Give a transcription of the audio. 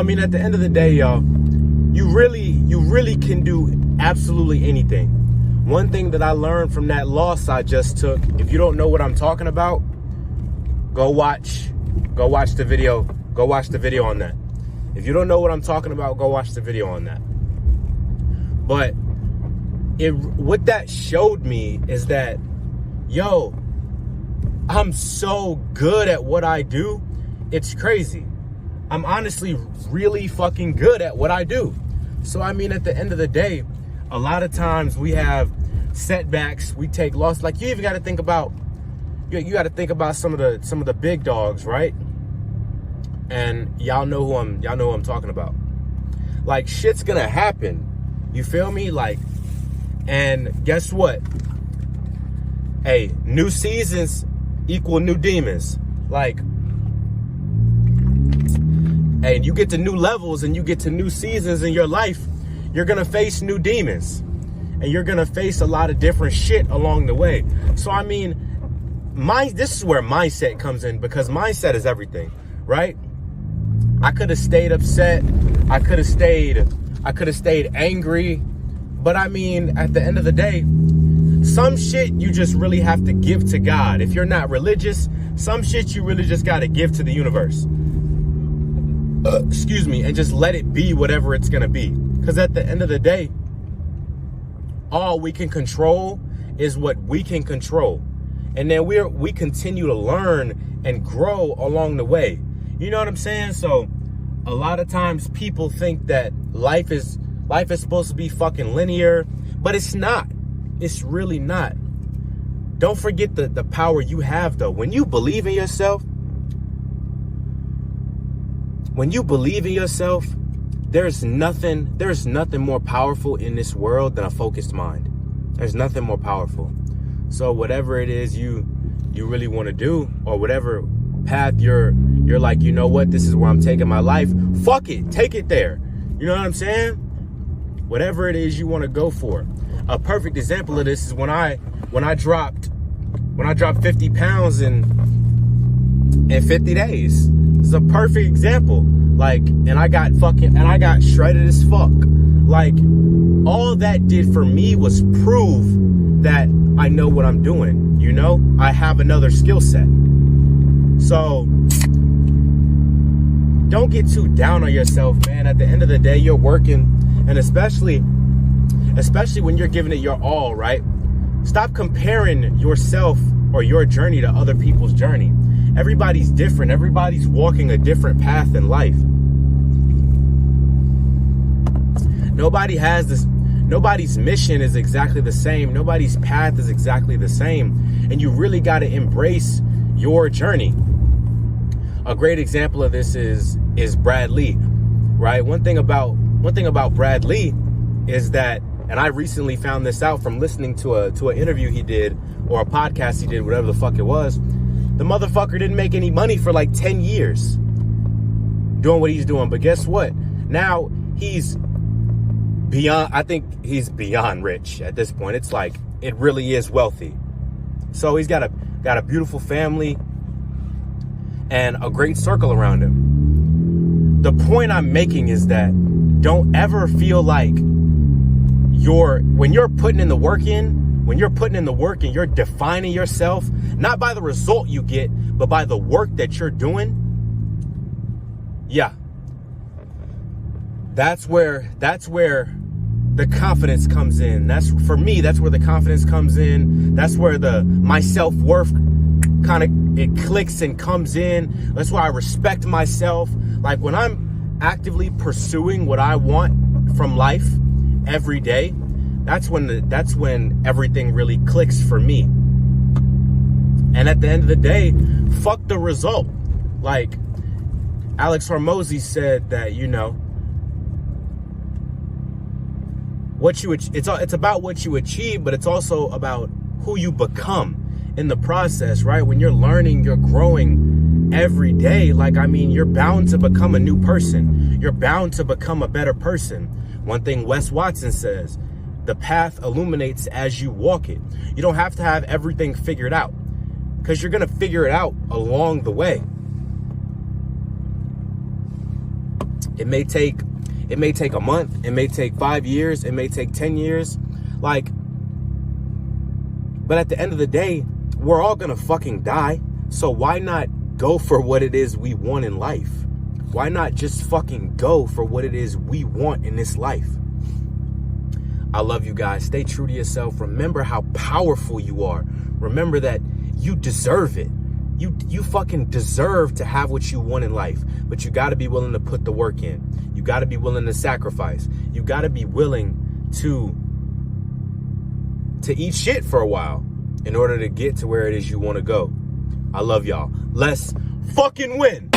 mean, at the end of the day, y'all, you really can do absolutely anything. One thing that I learned from that loss I just took, if you don't know what I'm talking about, go watch the video. Go watch the video on that. If you don't know what I'm talking about, go watch the video on that. But what that showed me is that, yo, I'm so good at what I do. It's crazy. I'm honestly really fucking good at what I do. So, I mean, at the end of the day, a lot of times we have setbacks, we take loss. Like, you even got to think about, you got to think about some of the big dogs, right? And y'all know who I'm talking about. Like, shit's gonna happen. You feel me? Like, and guess what? Hey, new seasons equal new demons. Like, hey, you get to new levels and you get to new seasons in your life, you're gonna face new demons. And you're gonna face a lot of different shit along the way. So, I mean, this is where mindset comes in, because mindset is everything, right? I could have stayed upset. I could have stayed angry. But I mean, at the end of the day, some shit you just really have to give to God. If you're not religious, some shit you really just got to give to the universe. Excuse me, and just let it be whatever it's going to be. Because at the end of the day, all we can control is what we can control. And then we continue to learn and grow along the way. You know what I'm saying? So a lot of times people think that life is supposed to be fucking linear, but it's not. It's really not. Don't forget the power you have, though. When you believe in yourself, there's nothing more powerful in this world than a focused mind. There's nothing more powerful. So whatever it is you really want to do, or whatever path you're like, you know what, this is where I'm taking my life, fuck it, take it there. You know what I'm saying? Whatever it is you want to go for. A perfect example of this is when I dropped 50 pounds in 50 days. It's a perfect example. Like, and I got shredded as fuck. Like, all that did for me was prove that I know what I'm doing. You know, I have another skill set. So don't get too down on yourself, man. At the end of the day, you're working, and especially when you're giving it your all, right? Stop comparing yourself or your journey to other people's journey. Everybody's different. Everybody's walking a different path in life. Nobody's mission is exactly the same. Nobody's path is exactly the same. And you really got to embrace your journey. A great example of this is Brad Lee, right? One thing about Brad Lee is that, and I recently found this out from listening to an interview he did, or a podcast he did, whatever the fuck it was. The motherfucker didn't make any money for like 10 years doing what he's doing. But guess what? Now I think he's beyond rich at this point. It's like, it really is wealthy. So he's got a beautiful family and a great circle around him. The point I'm making is that don't ever feel like when you're putting in the work and you're defining yourself, not by the result you get, but by the work that you're doing. Yeah. That's where the confidence comes in. That's where the confidence comes in. That's where my self-worth it clicks and comes in. That's why I respect myself. Like, when I'm actively pursuing what I want from life every day, that's when everything really clicks for me. And at the end of the day, fuck the result. Like Alex Hormozy said that, you know, it's about what you achieve, but it's also about who you become in the process, right? When you're learning, you're growing every day. Like, I mean, you're bound to become a new person. You're bound to become a better person. One thing Wes Watson says, the path illuminates as you walk it. You don't have to have everything figured out, because you're going to figure it out along the way. It may take a month, it may take 5 years, it may take 10 years. Like, but at the end of the day, we're all gonna fucking die. So why not go for what it is we want in life? Why not just fucking go for what it is we want in this life? I love you guys. Stay true to yourself. Remember how powerful you are. Remember that you deserve it. You fucking deserve to have what you want in life, but you got to be willing to put the work in. You got to be willing to sacrifice. You got to be willing to eat shit for a while in order to get to where it is you want to go. I love y'all. Let's fucking win.